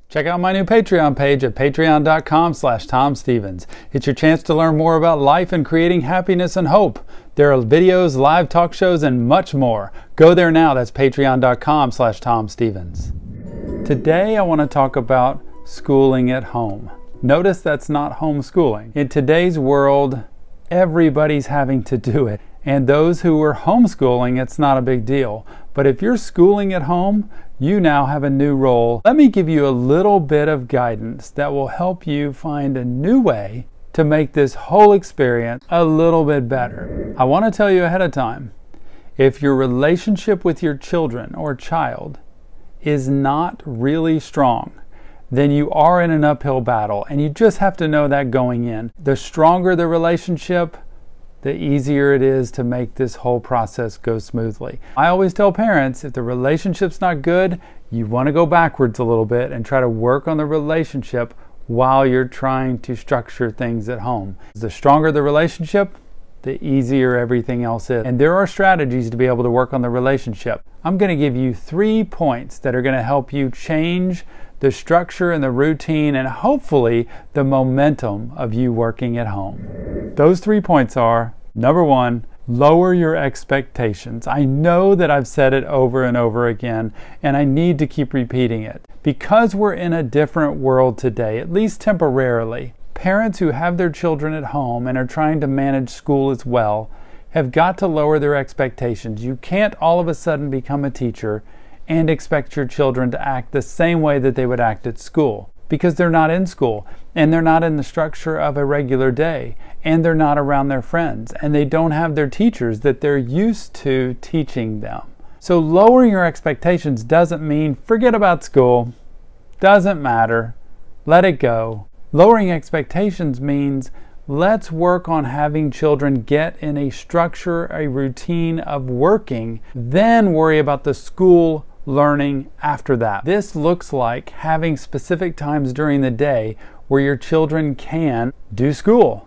Check out my new Patreon page at patreon.com/TomStevens. It's your chance to learn more about life and creating happiness and hope. There are videos, live talk shows, and much more. Go there now. That's patreon.com/TomStevens. Today I want to talk about schooling at home. Notice that's not homeschooling. In today's world, everybody's having to do it. And those who are homeschooling, it's not a big deal. But if you're schooling at home, you now have a new role. Let me give you a little bit of guidance that will help you find a new way to make this whole experience a little bit better. I want to tell you ahead of time, if your relationship with your children or child is not really strong, then you are in an uphill battle, and you just have to know that going in. The stronger the relationship, the easier it is to make this whole process go smoothly. I always tell parents, if the relationship's not good, you want to go backwards a little bit and try to work on the relationship while you're trying to structure things at home. The stronger the relationship, the easier everything else is. And there are strategies to be able to work on the relationship. I'm going to give you 3 points that are going to help you change the structure and the routine and hopefully the momentum of you working at home. Those 3 points are, number 1, lower your expectations. I know that I've said it over and over again, and I need to keep repeating it. Because we're in a different world today, at least temporarily, parents who have their children at home and are trying to manage school as well have got to lower their expectations. You can't all of a sudden become a teacher and expect your children to act the same way that they would act at school, because they're not in school and they're not in the structure of a regular day and they're not around their friends and they don't have their teachers that they're used to teaching them. So lowering your expectations doesn't mean forget about school, doesn't matter, let it go. Lowering expectations means let's work on having children get in a structure, a routine of working, then worry about the school learning after that. This looks like having specific times during the day where your children can do school.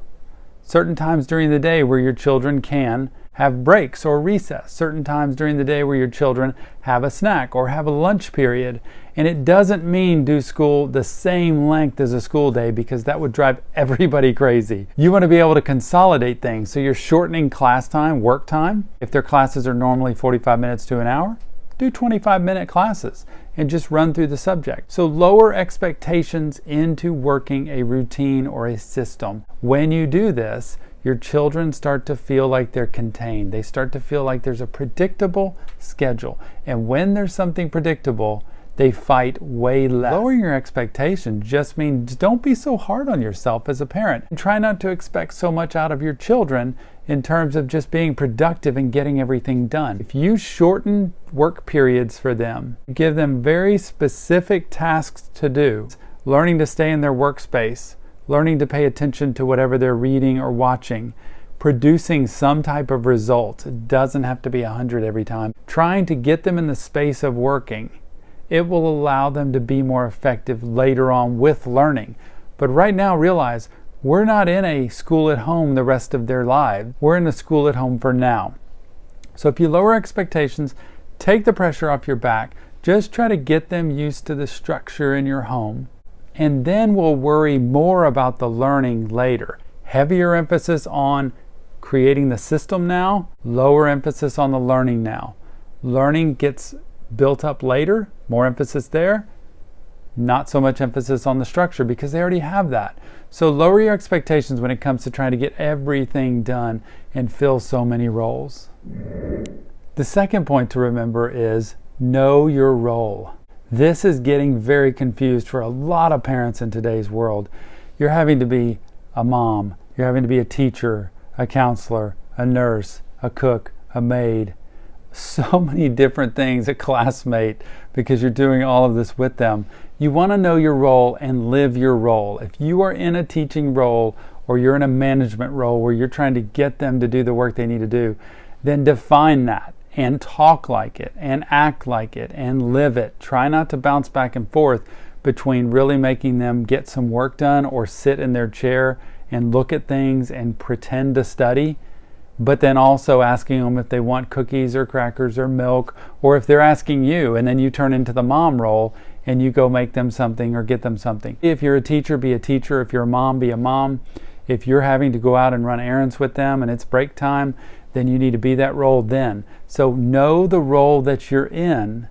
Certain times during the day where your children can have breaks or recess. Certain times during the day where your children have a snack or have a lunch period. And it doesn't mean do school the same length as a school day, because that would drive everybody crazy. You want to be able to consolidate things. So you're shortening class time, work time. If their classes are normally 45 minutes to an hour, do 25-minute classes and just run through the subject. So lower expectations into working a routine or a system. When you do this, your children start to feel like they're contained. They start to feel like there's a predictable schedule. And when there's something predictable, they fight way less. Lowering your expectations just means don't be so hard on yourself as a parent. And try not to expect so much out of your children in terms of just being productive and getting everything done. If you shorten work periods for them, give them very specific tasks to do, learning to stay in their workspace, learning to pay attention to whatever they're reading or watching, producing some type of result. It doesn't have to be 100 every time. Trying to get them in the space of working. It will allow them to be more effective later on with learning. But right now, realize we're not in a school at home the rest of their lives. We're in a school at home for now. So if you lower expectations, take the pressure off your back, just try to get them used to the structure in your home. And then we'll worry more about the learning later. Heavier emphasis on creating the system now, lower emphasis on the learning now. Learning gets built up later, more emphasis there, not so much emphasis on the structure because they already have that. So lower your expectations when it comes to trying to get everything done and fill so many roles. The second point to remember is know your role. This is getting very confused for a lot of parents in today's world. You're having to be a mom, you're having to be a teacher, a counselor, a nurse, a cook, a maid, so many different things, a classmate, because you're doing all of this with them. You want to know your role and live your role. If you are in a teaching role or you're in a management role where you're trying to get them to do the work they need to do, then define that and talk like it and act like it and live it. Try not to bounce back and forth between really making them get some work done or sit in their chair and look at things and pretend to study, but then also asking them if they want cookies or crackers or milk, or if they're asking you and then you turn into the mom role and you go make them something or get them something. If you're a teacher, be a teacher. If you're a mom, be a mom. If you're having to go out and run errands with them and it's break time, then you need to be that role then. So know the role that you're in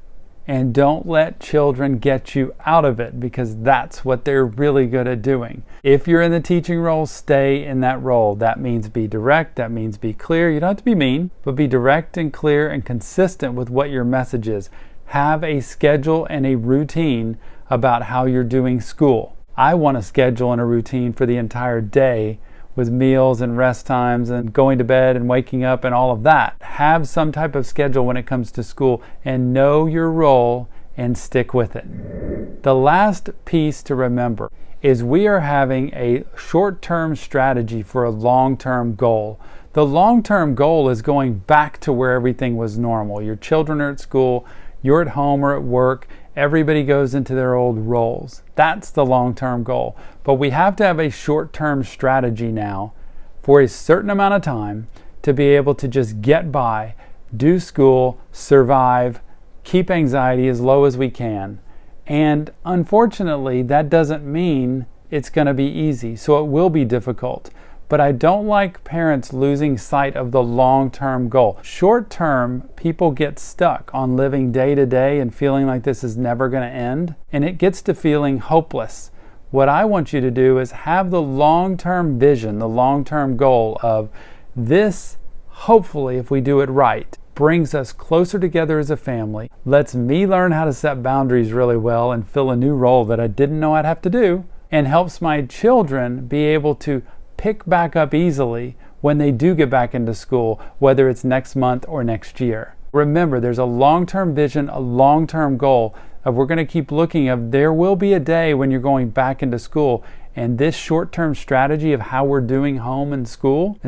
and don't let children get you out of it, because that's what they're really good at doing. If you're in the teaching role, stay in that role. That means be direct, that means be clear. You don't have to be mean, but be direct and clear and consistent with what your message is. Have a schedule and a routine about how you're doing school. I want a schedule and a routine for the entire day, with meals and rest times and going to bed and waking up and all of that. Have some type of schedule when it comes to school and know your role and stick with it. The last piece to remember is we are having a short-term strategy for a long-term goal. The long-term goal is going back to where everything was normal. Your children are at school, you're at home or at work, everybody goes into their old roles. That's the long-term goal. But we have to have a short-term strategy now for a certain amount of time to be able to just get by, do school, survive, keep anxiety as low as we can. And unfortunately, that doesn't mean it's going to be easy. So it will be difficult. But I don't like parents losing sight of the long-term goal. Short-term, people get stuck on living day to day and feeling like this is never going to end, and it gets to feeling hopeless. What I want you to do is have the long-term vision, the long-term goal of this, hopefully, if we do it right, brings us closer together as a family, lets me learn how to set boundaries really well and fill a new role that I didn't know I'd have to do, and helps my children be able to pick back up easily when they do get back into school, whether it's next month or next year. Remember, there's a long-term vision, a long-term goal of we're going to keep looking of there will be a day when you're going back into school, and this short-term strategy of how we're doing home and school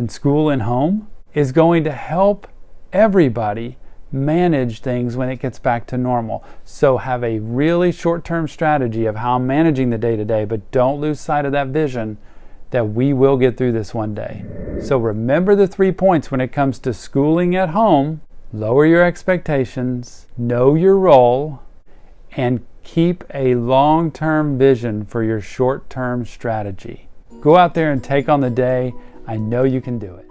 and home is going to help everybody manage things when it gets back to normal. So have a really short-term strategy of how I'm managing the day-to-day, but don't lose sight of that vision that we will get through this one day. So remember the 3 points when it comes to schooling at home. Lower your expectations, know your role, and keep a long-term vision for your short-term strategy. Go out there and take on the day. I know you can do it.